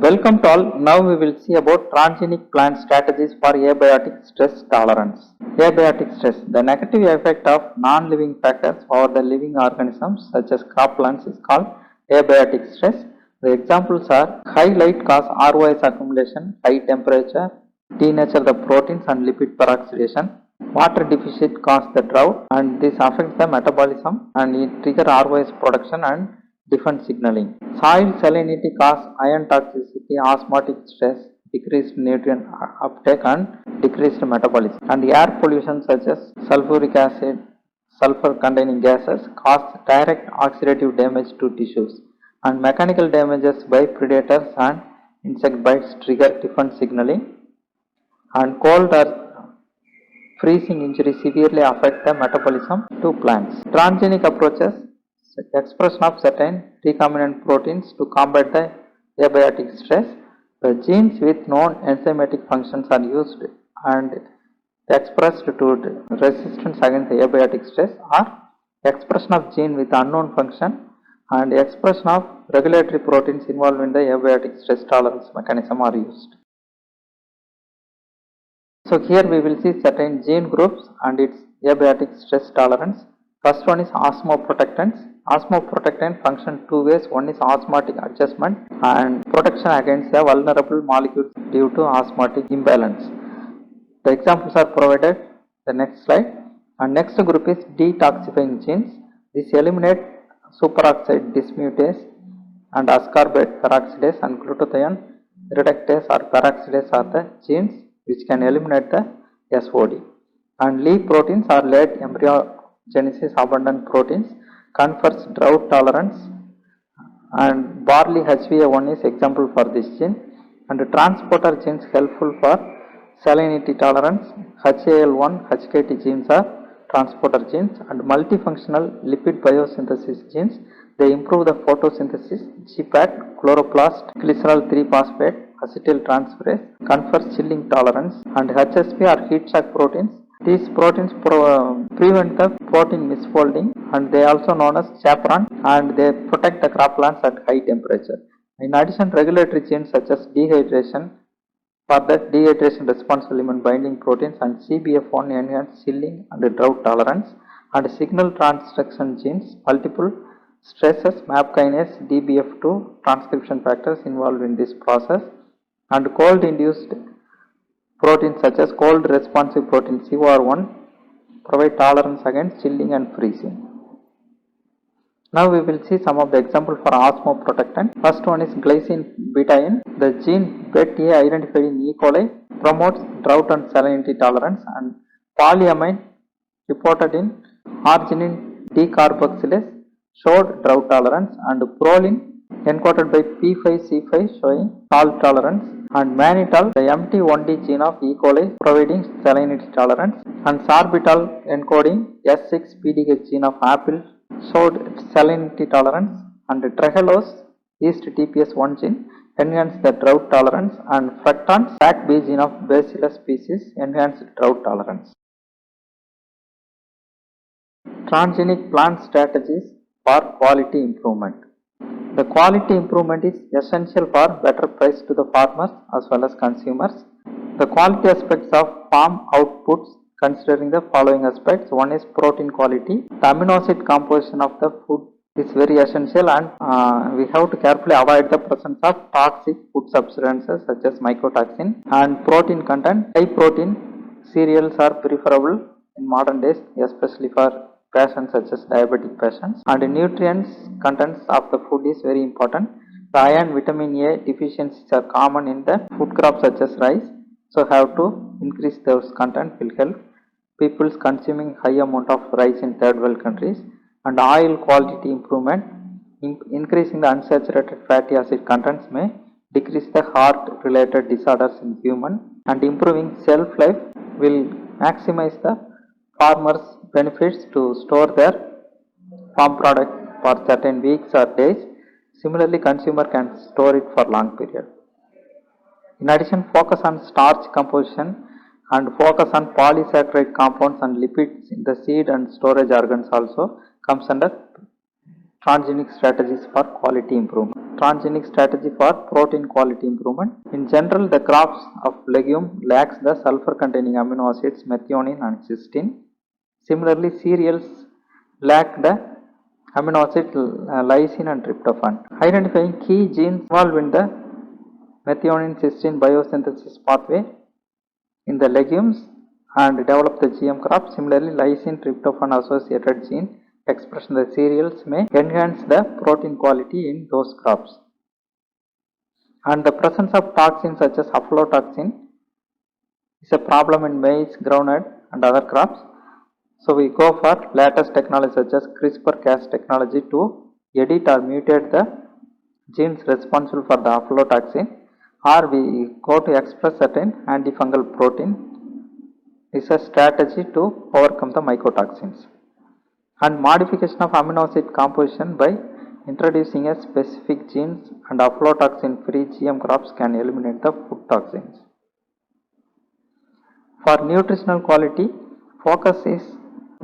Welcome to all. Now we will see about transgenic plant strategies for abiotic stress tolerance. Abiotic stress, the negative effect of non-living factors over the living organisms such as crop plants is called abiotic stress. The examples are high light cause ROS accumulation, high temperature, denature the proteins and lipid peroxidation. Water deficit cause the drought and this affects the metabolism and it trigger ROS production and different signaling. Soil salinity cause iron toxicity, osmotic stress, decreased nutrient uptake and decreased metabolism. And air pollution such as sulfuric acid, sulfur containing gases cause direct oxidative damage to tissues. And mechanical damages by predators and insect bites trigger different signaling. And cold or freezing injury severely affect the metabolism to plants. Transgenic approaches expression of certain recombinant proteins to combat the abiotic stress. The genes with known enzymatic functions are used and expressed to resistance against the abiotic stress, or expression of gene with unknown function and expression of regulatory proteins involved in the abiotic stress tolerance mechanism are used. So here we will see certain gene groups and its abiotic stress tolerance. First one is osmoprotectants. Osmoprotectant function two ways. One is osmotic adjustment and protection against a vulnerable molecules due to osmotic imbalance. The examples are provided the next slide. And next group is detoxifying genes. This eliminate superoxide dismutase and ascorbate peroxidase and glutathione reductase or peroxidase are the genes which can eliminate the SOD. And leaf proteins are late embryogenesis abundant proteins confers drought tolerance and barley HbA1 is example for this gene. And transporter genes helpful for salinity tolerance. HAL1, HKT genes are transporter genes and multifunctional lipid biosynthesis genes. They improve the photosynthesis, GPAT, chloroplast, glycerol 3-phosphate, acetyl transferase, confers chilling tolerance and HSP are heat shock proteins. These proteins prevent the protein misfolding and they are also known as chaperone and they protect the crop plants at high temperature. In addition, regulatory genes such as dehydration, for that dehydration responsible limit binding proteins and CBF1 enhance chilling and drought tolerance and signal transduction genes, multiple stresses, MAP kinase, DBF2 transcription factors involved in this process and cold induced proteins such as cold responsive protein COR1 provide tolerance against chilling and freezing. Now we will see some of the examples for osmoprotectant. First one is glycine betaine. The gene BETA identified in E. coli promotes drought and salinity tolerance and polyamine reported in arginine decarboxylase showed drought tolerance and proline encoded by P5C5 showing salt tolerance and mannitol, the MT1D gene of E. coli providing salinity tolerance and sorbitol encoding S6-PDH gene of apple showed salinity tolerance and trehalose yeast TPS1 gene enhanced the drought tolerance and fructans SAC-B gene of Bacillus species enhanced drought tolerance. Transgenic plant strategies for quality improvement. The quality improvement is essential for better price to the farmers as well as consumers. The quality aspects of farm outputs considering the following aspects. One is protein quality. The amino acid composition of the food is very essential and we have to carefully avoid the presence of toxic food substances such as mycotoxin and protein content. High protein cereals are preferable in modern days, especially for patients such as diabetic patients, and nutrients contents of the food is very important. The iron, vitamin A deficiencies are common in the food crops such as rice, so have to increase those content will help people consuming high amount of rice in third world countries. And oil quality improvement, increasing the unsaturated fatty acid contents may decrease the heart related disorders in human and improving shelf life will maximize the farmers benefits to store their farm product for certain weeks or days. Similarly, consumer can store it for long period. In addition, focus on starch composition and focus on polysaccharide compounds and lipids in the seed and storage organs also comes under transgenic strategies for quality improvement. Transgenic strategy for protein quality improvement. In general, the crops of legume lacks the sulfur containing amino acids methionine and cysteine. Similarly, cereals lack the amino acid lysine and tryptophan. Identifying key genes involved in the methionine cysteine biosynthesis pathway in the legumes and develop the GM crop. Similarly, lysine tryptophan associated gene expressed in the cereals may enhance the protein quality in those crops. And the presence of toxins such as aflatoxin is a problem in maize, groundnut and other crops. So we go for latest technology such as CRISPR-Cas technology to edit or mutate the genes responsible for the aflatoxin, or we go to express certain antifungal protein. Is a strategy to overcome the mycotoxins. And modification of amino acid composition by introducing a specific genes and aflatoxin free GM crops can eliminate the food toxins. For nutritional quality, focus is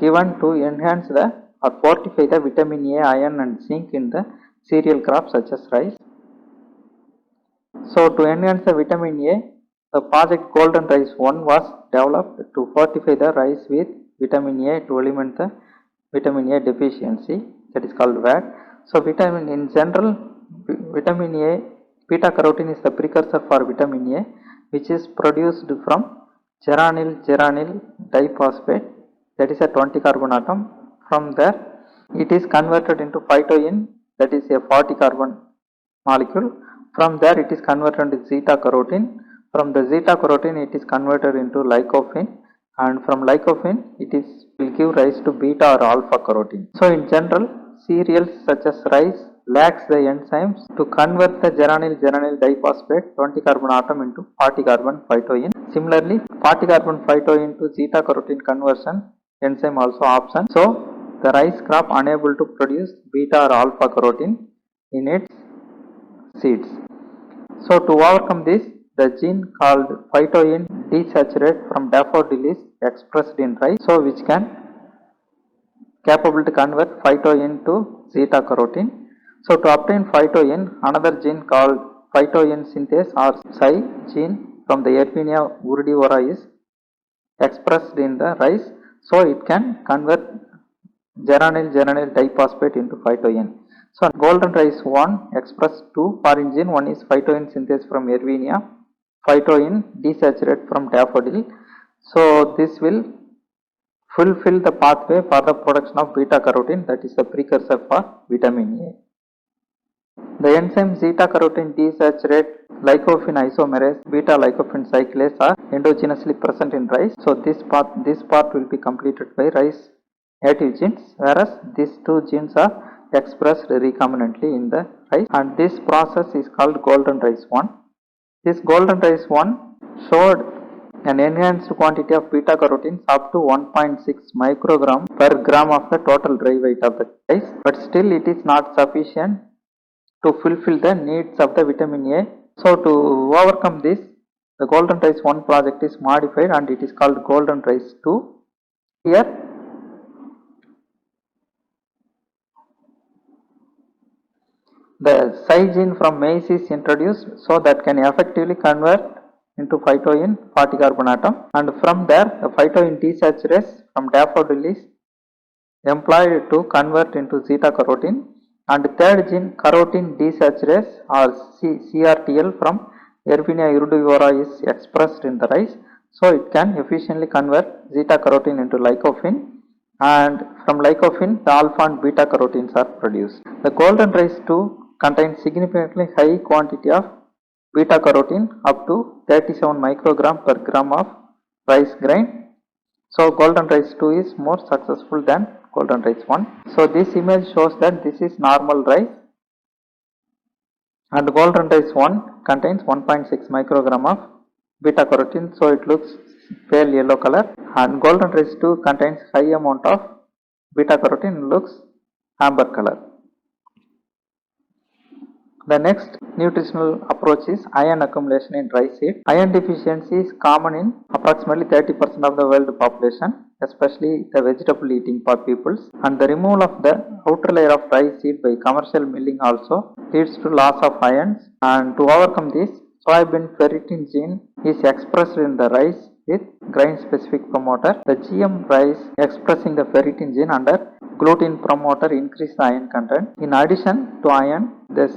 given to enhance the or fortify the vitamin A, iron and zinc in the cereal crops such as rice. So to enhance the vitamin A, the project Golden Rice 1 was developed to fortify the rice with vitamin A to eliminate the vitamin A deficiency, that is called VAD. So vitamin in general, vitamin A, beta carotene is the precursor for vitamin A, which is produced from geranyl diphosphate, that is a 20 carbon atom. From there it is converted into phytoin, that is a 40 carbon molecule. From there it is converted into zeta carotene. From the zeta carotene it is converted into lycopene, and from lycopene it will give rise to beta or alpha carotene. So in general, cereals such as rice lacks the enzymes to convert the geranyl diphosphate 20 carbon atom into 40 carbon phytoin. Similarly, 40 carbon phytoin to zeta carotene conversion enzyme also absent. So the rice crop unable to produce beta or alpha carotene in its seeds. So to overcome this, the gene called phytoin desaturate from daffodil is expressed in rice, so which can capable to convert phytoin to zeta carotene. So to obtain phytoin, another gene called phytoin synthase or PSY gene from the Yersinia urdivora is expressed in the rice, so it can convert geranyl diphosphate into phytoin. So Golden Rice 1 express 2 foreign gene, one is phytoin synthase from Yersinia, phytoin desaturate from daffodil. So this will fulfill the pathway for the production of beta carotene, that is the precursor for vitamin A. The enzyme zeta carotene desaturate lycopene isomerase beta lycopene cyclase are endogenously present in rice. So this part will be completed by rice native genes, whereas these two genes are expressed recombinantly in the rice, and this process is called Golden Rice 1. This Golden Rice 1 showed an enhanced quantity of beta carotenes up to 1.6 microgram per gram of the total dry weight of the rice, but still it is not sufficient to fulfill the needs of the vitamin A. So to overcome this, the Golden Rice 1 project is modified and it is called Golden Rice 2. Here the PSY gene from maize is introduced, so that can effectively convert into phytoin 40 carbon atom, and from there the phytoin desaturase from daffodil is employed to convert into zeta carotene, and third gene carotene desaturase or CRTL from Yersinia urdivora is expressed in the rice, so it can efficiently convert zeta carotene into lycopene, and from lycopene the alpha and beta carotenes are produced. The Golden Rice 2 contains significantly high quantity of beta carotene up to 37 microgram per gram of rice grain. So Golden Rice 2 is more successful than Golden Rice 1. So this image shows that this is normal rice, and Golden Rice 1 contains 1.6 microgram of beta carotene, so it looks pale yellow color, and Golden Rice 2 contains high amount of beta carotene, looks amber color. The next nutritional approach is iron accumulation in rice seed. Iron deficiency is common in approximately 30% of the world population. especially the vegetable eating peoples, and the removal of the outer layer of rice seed by commercial milling also leads to loss of ions. And to overcome this, soybean ferritin gene is expressed in the rice with grain specific promoter. The GM rice expressing the ferritin gene under gluten promoter increase the iron content. In addition to iron, this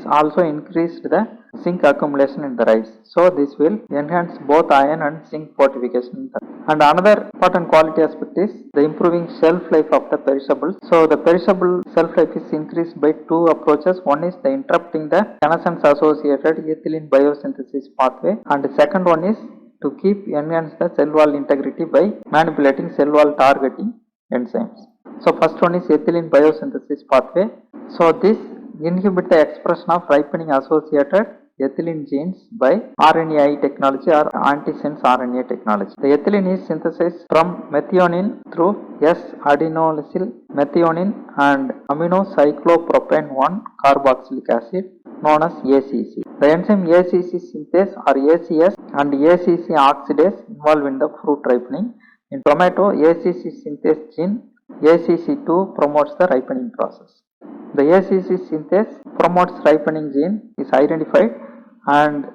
also increased the zinc accumulation in the rice. So this will enhance both iron and zinc fortification in the. And another important quality aspect is the improving shelf life of the perishables. So the perishable shelf life is increased by two approaches. One is the interrupting the senescence associated ethylene biosynthesis pathway, and the second one is to keep enhance the cell wall integrity by manipulating cell wall targeting enzymes. So first one is ethylene biosynthesis pathway. So this inhibit the expression of ripening associated ethylene genes by RNAi technology or antisense RNA technology. The ethylene is synthesized from methionine through S-adenosyl methionine and aminocyclopropane 1 carboxylic acid known as ACC. The enzyme ACC synthase or ACS and ACC oxidase involved in the fruit ripening. In tomato, ACC synthase gene ACC2 promotes the ripening process. The ACC synthase promotes ripening gene is identified, and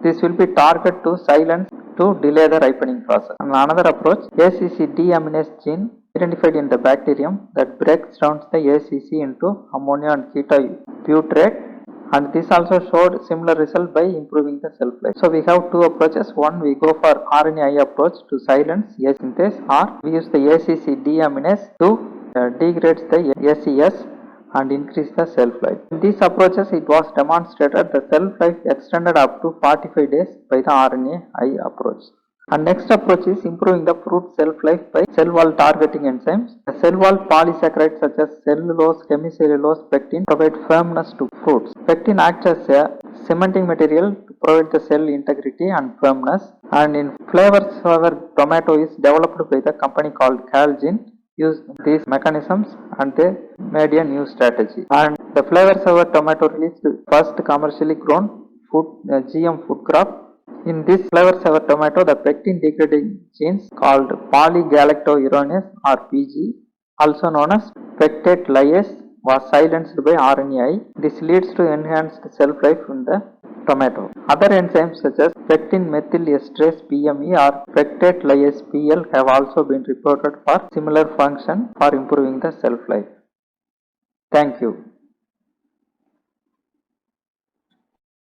this will be targeted to silence to delay the ripening process. And another approach, ACC deaminase gene identified in the bacterium that breaks down the ACC into ammonia and ketobutyrate, and this also showed similar result by improving the shelf life. So we have two approaches. One, we go for RNAi approach to silence ACC synthase, or we use the ACC deaminase to degrades the ACS and increase the shelf life. In these approaches, it was demonstrated the shelf life extended up to 45 days by the RNAi approach. And next approach is improving the fruit shelf life by cell wall targeting enzymes. The cell wall polysaccharides such as cellulose, hemicellulose, pectin provide firmness to fruits. Pectin acts as a cementing material to provide the cell integrity and firmness. And in flavor saver tomato is developed by the company called Calgene. Use these mechanisms and they made a new strategy. And the flavor saver tomato released first commercially grown GM food crop. In this flavor saver tomato, the pectin degrading genes called polygalactouronase or PG, also known as pectate lyase, was silenced by RNAi. This leads to enhanced shelf life in the tomato. Other enzymes such as pectin methyl esterase PME or pectate lyase PL have also been reported for similar function for improving the shelf life. Thank you.